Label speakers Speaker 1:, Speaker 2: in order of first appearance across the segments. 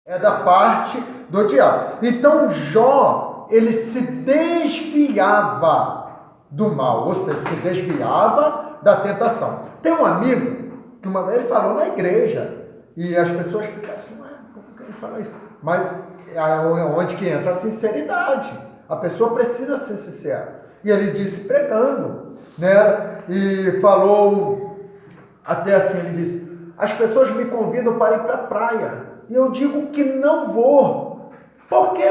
Speaker 1: É da parte do diabo. Então Jó, ele se desviava do mal, ou seja, se desviava da tentação. Tem um amigo que uma vez ele falou na igreja, e as pessoas ficaram assim, como que ele fala isso? Mas é onde que entra a sinceridade. A pessoa precisa ser sincera. E ele disse pregando, né? E falou até assim, ele disse: as pessoas me convidam para ir para a praia. E eu digo que não vou. Porque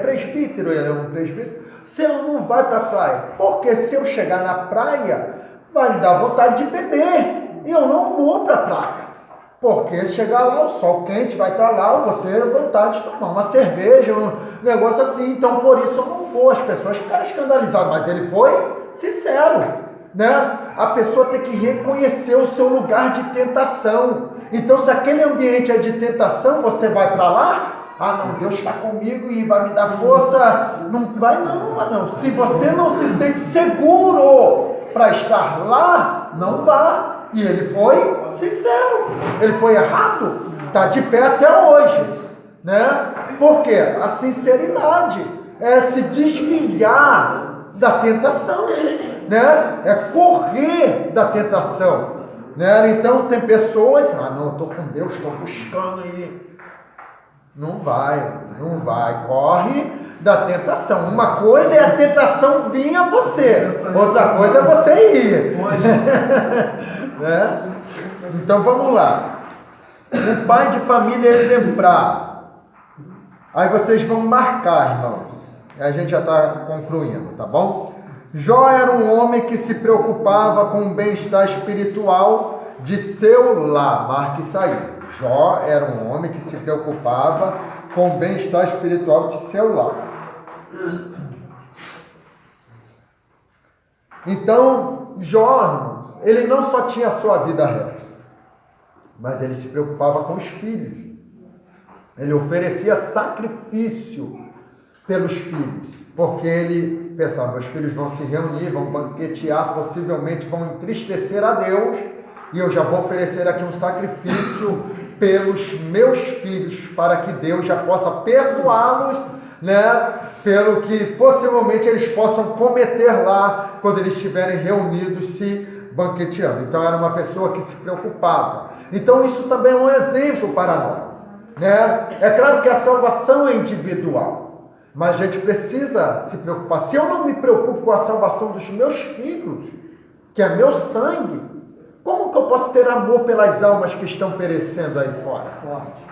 Speaker 1: presbítero, ele é um presbítero. Se eu não vai para a praia, porque se eu chegar na praia, vai me dar vontade de beber. E eu não vou para a praia. Porque se chegar lá, o sol quente vai estar lá, eu vou ter vontade de tomar uma cerveja, um negócio assim. Então, por isso eu não vou. As pessoas ficaram escandalizadas, mas ele foi sincero, né? A pessoa tem que reconhecer o seu lugar de tentação. Então, se aquele ambiente é de tentação, você vai para lá? Ah, não, Deus está comigo e vai me dar força. Não vai não. Se você não se sente seguro para estar lá, não vá. E ele foi sincero, ele foi errado, está de pé até hoje, né? Porque a sinceridade é se desviar da tentação, né? É correr da tentação, né? Então tem pessoas, não, estou com Deus, estou buscando aí. Não vai, corre da tentação. Uma coisa é a tentação vir a você, outra coisa é você ir. Né? Então vamos lá. Um pai de família exemplar. Aí vocês vão marcar, irmãos. A gente já está concluindo, tá bom? Jó era um homem que se preocupava com o bem-estar espiritual de seu lar. Marque isso aí. Jó era um homem que se preocupava com o bem-estar espiritual de seu lar. Então, Jó, irmãos, ele não só tinha a sua vida reta, mas ele se preocupava com os filhos. Ele oferecia sacrifício pelos filhos, porque ele pensava: meus filhos vão se reunir, vão banquetear, possivelmente vão entristecer a Deus, e eu já vou oferecer aqui um sacrifício pelos meus filhos, para que Deus já possa perdoá-los, né, pelo que possivelmente eles possam cometer lá, quando eles estiverem reunidos se banqueteando. Então era uma pessoa que se preocupava. Então isso também é um exemplo para nós, né? É claro que a salvação é individual, mas a gente precisa se preocupar. Se eu não me preocupo com a salvação dos meus filhos, que é meu sangue, como que eu posso ter amor pelas almas que estão perecendo aí fora?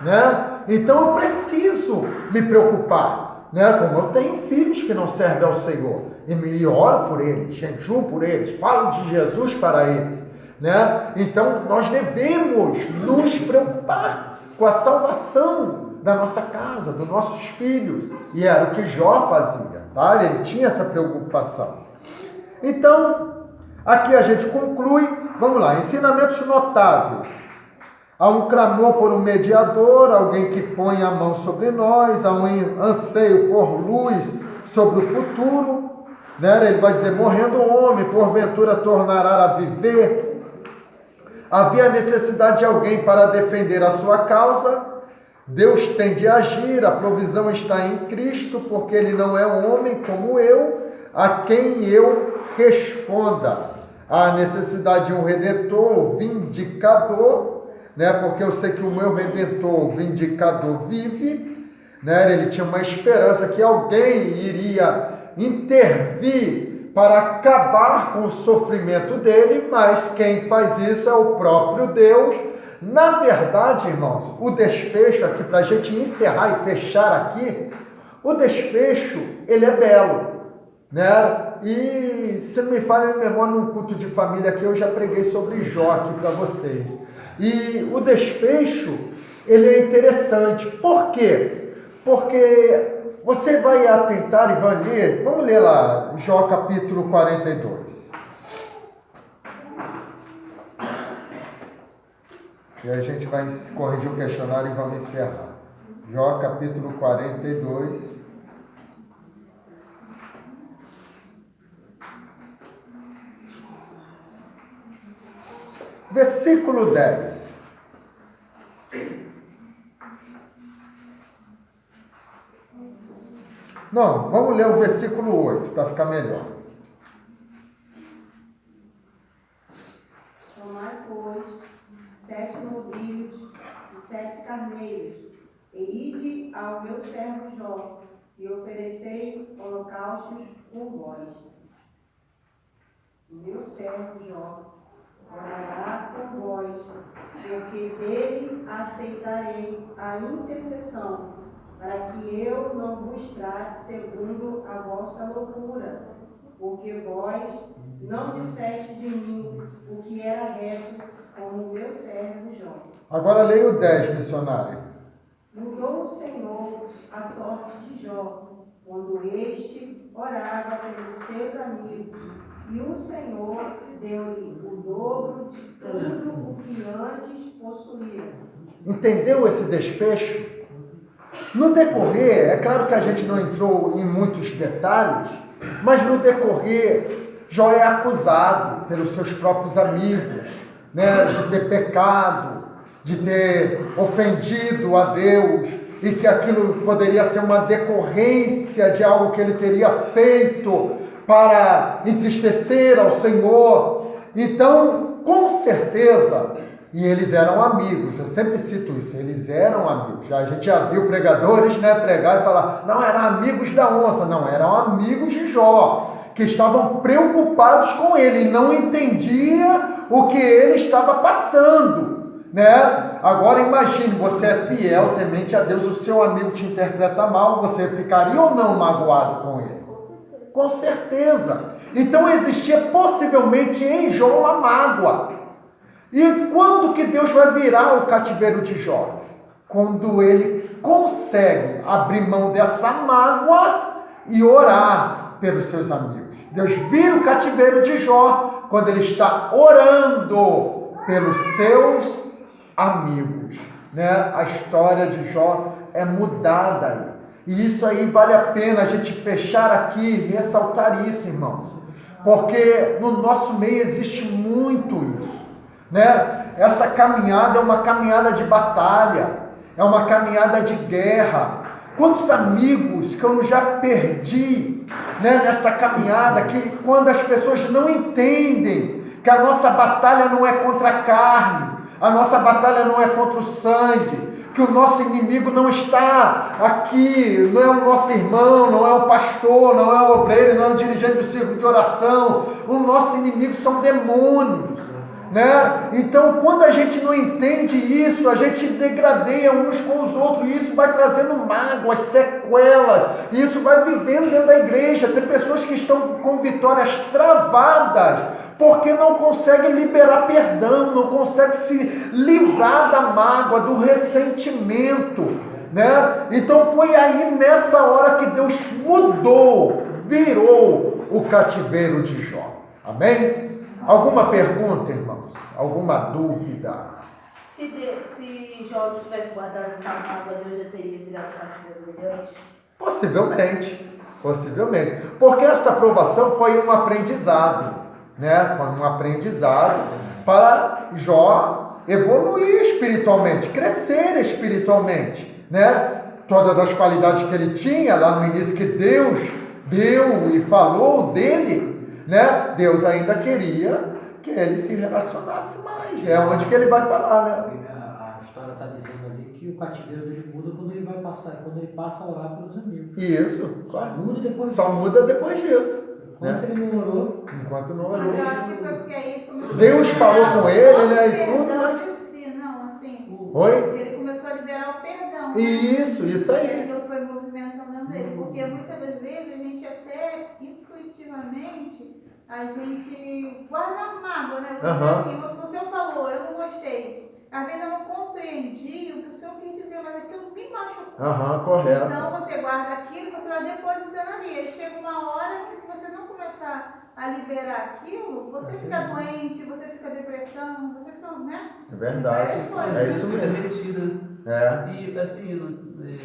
Speaker 1: Né? Então eu preciso me preocupar, né? Como eu tenho filhos que não servem ao Senhor, e oro por eles, jejuo por eles, falo de Jesus para eles, né? Então nós devemos nos preocupar com a salvação da nossa casa, dos nossos filhos, e era o que Jó fazia, tá? Ele tinha essa preocupação. Então, aqui a gente conclui, vamos lá, ensinamentos notáveis. Há um clamor por um mediador, alguém que põe a mão sobre nós, há um anseio por luz sobre o futuro, né? Ele vai dizer: morrendo o homem, porventura tornará a viver. Havia necessidade de alguém para defender a sua causa. Deus tem de agir, a provisão está em Cristo, porque ele não é um homem como eu, a quem eu responda. Há necessidade de um redentor, vindicador, né? Porque eu sei que o meu redentor, vindicador, vive, né? Ele tinha uma esperança que alguém iria intervir para acabar com o sofrimento dele, mas quem faz isso é o próprio Deus. Na verdade, irmãos, o desfecho aqui, para a gente encerrar e fechar aqui, o desfecho, ele é belo, né? E se não me falha a memória, num culto de família aqui, eu já preguei sobre Jó aqui para vocês. E o desfecho, ele é interessante. Por quê? Porque você vai atentar e vai ler, vamos ler lá, Jó capítulo 42. E aí a gente vai corrigir o questionário e vamos encerrar. Jó capítulo 42. Versículo 10. Não, vamos ler o versículo 8 para ficar melhor.
Speaker 2: Tomai, pois, 7 novilhos e 7 carneiros, e ide ao meu servo Jó, e oferecei holocaustos por vós. O meu servo Jó orará por vós, porque dele aceitarei a intercessão, para que eu não vos trate segundo a vossa loucura, porque vós não disseste de mim o que era reto, como o meu servo Jó.
Speaker 1: Agora leia o 10, missionário.
Speaker 2: Mudou o Senhor a sorte de Jó, quando este orava pelos seus amigos, e o Senhor deu-lhe o dobro de tudo o que antes possuía.
Speaker 1: Entendeu esse desfecho? No decorrer, é claro que a gente não entrou em muitos detalhes, mas no decorrer, Jó é acusado pelos seus próprios amigos, né, de ter pecado, de ter ofendido a Deus, e que aquilo poderia ser uma decorrência de algo que ele teria feito para entristecer ao Senhor. Então, com certeza, e eles eram amigos, eu sempre cito isso, eles eram amigos. A gente já viu pregadores, né, pregar e falar, não, eram amigos da onça, não, eram amigos de Jó, que estavam preocupados com ele, e não entendia o que ele estava passando, né? Agora imagine, você é fiel, temente a Deus, o seu amigo te interpreta mal, você ficaria ou não magoado com ele? Com certeza. Então existia possivelmente em Jó uma mágoa. E quando que Deus vai virar o cativeiro de Jó? Quando ele consegue abrir mão dessa mágoa e orar pelos seus amigos. Deus vira o cativeiro de Jó quando ele está orando pelos seus amigos, né? A história de Jó é mudada aí. E isso aí vale a pena a gente fechar aqui e ressaltar isso, irmãos. Porque no nosso meio existe muito isso, né? Essa caminhada é uma caminhada de batalha, é uma caminhada de guerra. Quantos amigos que eu já perdi, né, nesta caminhada, que quando as pessoas não entendem que a nossa batalha não é contra a carne, a nossa batalha não é contra o sangue, que o nosso inimigo não está aqui, não é o nosso irmão, não é o pastor, não é o obreiro, não é o dirigente do círculo de oração. O nosso inimigo são demônios, né? Então, quando a gente não entende isso, a gente degradeia uns com os outros, e isso vai trazendo mágoas, sequelas, e isso vai vivendo dentro da igreja. Tem pessoas que estão com vitórias travadas, porque não consegue liberar perdão, não consegue se livrar da mágoa, do ressentimento, né? Então foi aí nessa hora que Deus mudou, virou o cativeiro de Jó. Amém? Alguma pergunta, irmãos? Alguma dúvida?
Speaker 3: Se Jó não tivesse guardado essa mágoa, Deus já teria virado o cativeiro dele antes?
Speaker 1: Possivelmente. Porque esta provação foi um aprendizado, né? Foi um aprendizado para Jó evoluir espiritualmente, crescer espiritualmente, né? Todas as qualidades que ele tinha lá no início, que Deus deu e falou dele, né? Deus ainda queria que ele se relacionasse mais. É onde que ele vai falar, né?
Speaker 4: A história está dizendo ali que o cativeiro dele muda quando ele vai passar, quando ele passa a orar pelos amigos.
Speaker 1: Isso.
Speaker 4: Só
Speaker 1: muda depois disso.
Speaker 4: Enquanto ele não orou.
Speaker 1: Enquanto não orou.
Speaker 5: Mas eu acho que foi porque aí começou
Speaker 1: Deus falou com ele, né? E tudo,
Speaker 5: perdão
Speaker 1: né?
Speaker 5: de si, não, assim.
Speaker 1: Oi?
Speaker 5: Ele começou a liberar o perdão. Né?
Speaker 1: Isso
Speaker 5: E
Speaker 1: aí.
Speaker 5: aquilo foi movimentando ele. Porque muitas das vezes a gente até intuitivamente a gente guarda a mágoa, né? Assim, o senhor falou, eu não gostei. Às vezes eu não compreendi o que o senhor quis dizer, mas aquilo me machucou.
Speaker 1: Correto.
Speaker 5: Então você guarda aquilo, você vai depositando ali. Aí chega uma hora que se você não começar a liberar aquilo, você fica doente, você fica depressão, você fica, né?
Speaker 1: É verdade. É isso mesmo.
Speaker 6: E assim,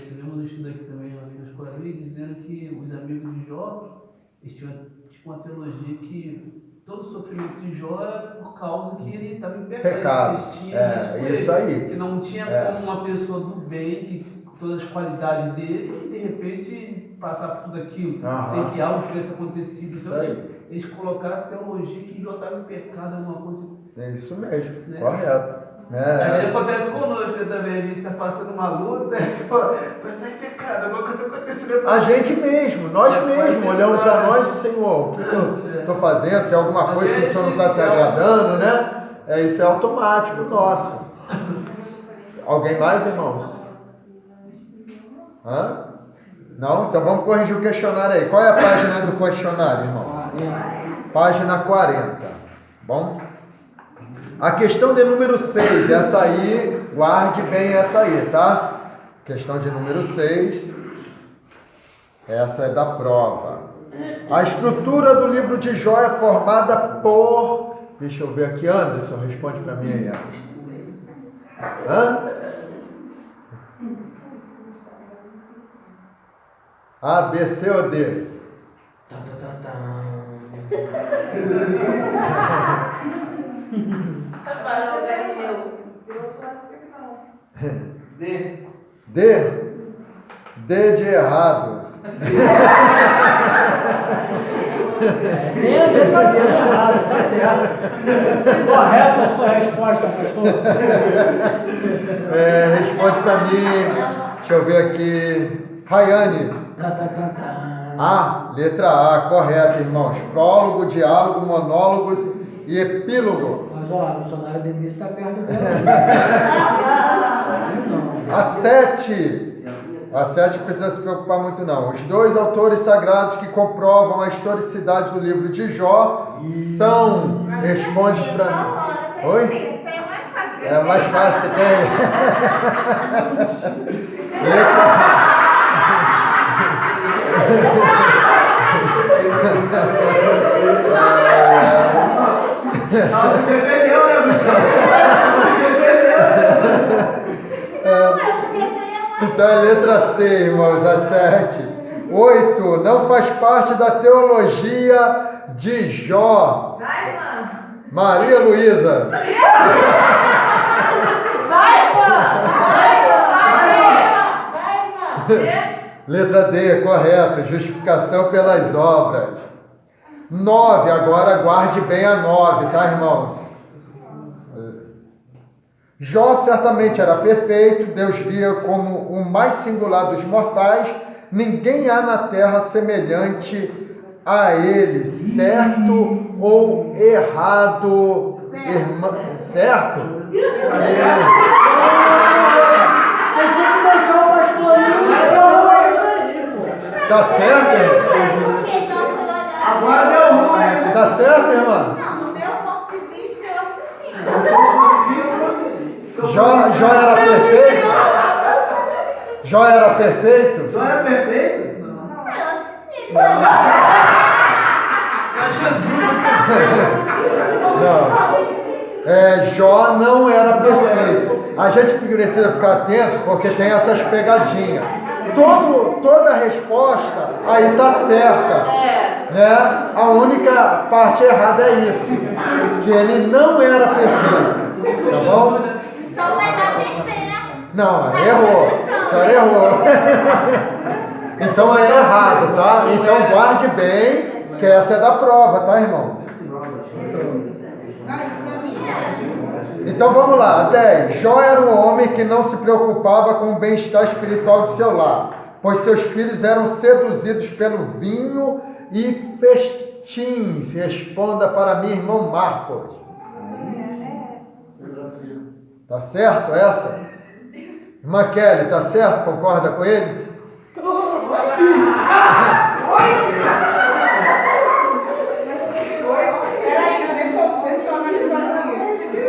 Speaker 6: tivemos um estudo aqui também, uma vez na escola, dizendo que os amigos de Jó, eles tinham tipo uma teologia que todo o sofrimento de Jó era por causa que ele estava em pecado. Eles tinham isso
Speaker 1: aí.
Speaker 6: Que não tinha como uma pessoa do bem, que todas as qualidades dele e de repente passar por tudo aquilo,
Speaker 1: Aham.
Speaker 6: sem que algo tivesse acontecido.
Speaker 1: Isso
Speaker 6: Então
Speaker 1: aí.
Speaker 6: eles colocaram essa teologia que Jó estava em pecado, alguma coisa.
Speaker 1: É isso mesmo,
Speaker 6: Né?
Speaker 1: correto.
Speaker 6: Às vezes
Speaker 1: É.
Speaker 6: acontece conosco, né, também. A gente está passando uma luta, é só. Mas tá em pecado, alguma coisa acontecendo.
Speaker 1: A gente mesmo, nós
Speaker 6: É,
Speaker 1: mesmos,
Speaker 6: pode
Speaker 1: olhando
Speaker 6: pensar,
Speaker 1: para
Speaker 6: né?
Speaker 1: nós, Senhor, o que eu estou fazendo? Tem alguma coisa que o Senhor não está se
Speaker 6: Até
Speaker 1: agradando, né? Isso é automático nosso. Alguém mais, irmãos? Hã? Não? Então vamos corrigir o questionário aí. Qual é a página do questionário, irmãos? Página 40. Bom? A questão de número 6, essa aí, guarde bem essa aí, tá? Questão de número 6, essa é da prova. A estrutura do livro de Jó é formada por... Deixa eu ver aqui, Anderson, responde para mim aí, Anderson. Hã? A, B, C ou D? D? D de errado.
Speaker 4: Nem a letra dele é errada, tá certo. Correta a sua resposta, pastor.
Speaker 1: Responde para mim. Deixa eu ver aqui. Rayane. A, letra A, correto, irmãos. Prólogo, diálogo, monólogos e epílogo.
Speaker 4: Mas ó, o missionário Denise está perto dela. Não.
Speaker 1: A 7. A 7 precisa se preocupar muito não. Os dois autores sagrados que comprovam a historicidade do livro de Jó são... Responde para mim. Oi? É mais fácil que tem.
Speaker 6: Ela se defendeu, né?
Speaker 1: Então é letra C, irmãos, a 7. 8. Não faz parte da teologia de Jó.
Speaker 3: Vai, irmã.
Speaker 1: Maria Luísa.
Speaker 3: Vai, irmã.
Speaker 1: Letra D, correto. Justificação pelas obras. 9. Agora guarde bem a 9, tá, irmãos? Jó certamente era perfeito, Deus via como o mais singular dos mortais, ninguém há na terra semelhante a ele, certo ou errado? Irmã, certo?
Speaker 4: Vocês têm que deixar o pastor aí, pô.
Speaker 1: Tá certo, irmão?
Speaker 6: Agora deu ruim, né?
Speaker 1: Tá certo, irmã?
Speaker 5: Não, no meu ponto de vista, eu acho que sim.
Speaker 1: Jó era perfeito? Jó era perfeito?
Speaker 6: Jó era perfeito? Não.
Speaker 5: Eu acho que sim.
Speaker 6: Você é Jesus.
Speaker 1: Não. Jó não era perfeito. A gente precisa ficar atento porque tem essas pegadinhas. Toda a resposta aí está certa. Né? A única parte errada é isso. Que ele não era perfeito. Tá bom?
Speaker 5: Então vai dar certeira.
Speaker 1: Não, errou. A senhora errou. Então é errado, tá? Então guarde bem, que essa é da prova, tá, irmãos?
Speaker 5: Aí, pra mim é.
Speaker 1: Então vamos lá, 10. Jó era um homem que não se preocupava com o bem-estar espiritual de seu lar, pois seus filhos eram seduzidos pelo vinho e festins. Responda para mim, irmão Marcos. Tá certo essa? Irmã Kelly, tá certo? Concorda com ele?
Speaker 5: Peraí, deixa eu analisar aqui.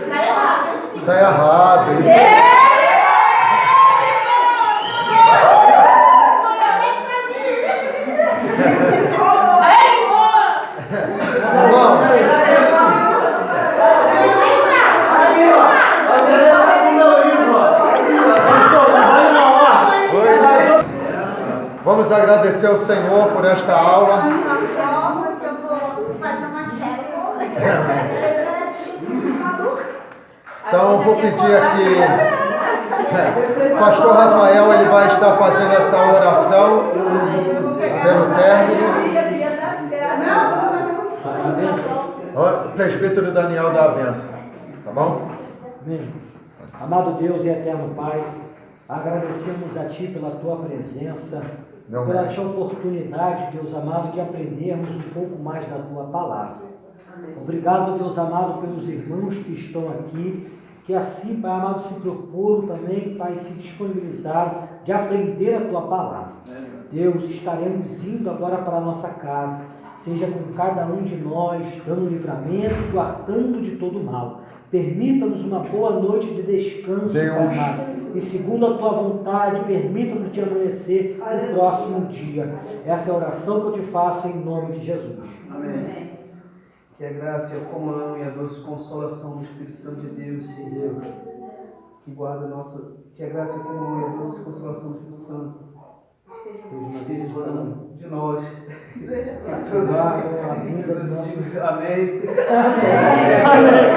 Speaker 5: Tá errado.
Speaker 1: Tá errado. Isso Irmão, vamos agradecer ao Senhor por esta aula.
Speaker 5: Uma prova que eu vou fazer uma chefe.
Speaker 1: Então vou pedir aqui. Pastor Rafael, ele vai estar fazendo esta oração pelo término. O presbítero Daniel dá a benção. Tá bom?
Speaker 4: Amém. Amado Deus e eterno Pai, agradecemos a Ti pela Tua presença,
Speaker 1: Meu
Speaker 4: pela
Speaker 1: mestre.
Speaker 4: essa oportunidade, Deus amado, de aprendermos um pouco mais da Tua palavra. Obrigado, Deus amado, pelos irmãos que estão aqui, que assim, Pai amado, se proporam também, Pai, se disponibilizaram de aprender a Tua palavra. Deus, estaremos indo agora para a nossa casa, seja com cada um de nós, dando livramento, guardando de todo mal. Permita-nos uma boa noite de descanso,
Speaker 1: Deus.
Speaker 4: Pai amado. E segundo a Tua vontade, permita-nos de amanhecer no próximo dia. Essa é a oração que eu te faço em nome de Jesus.
Speaker 6: Amém. Que a graça, a comunhão e a doce consolação do Espírito Santo de Deus, que guarda a nossa... Que a graça, a comunhão e a doce consolação do Espírito Santo esteja de nós.
Speaker 4: Guarda a vida do nosso...
Speaker 6: Amém.
Speaker 4: Amém.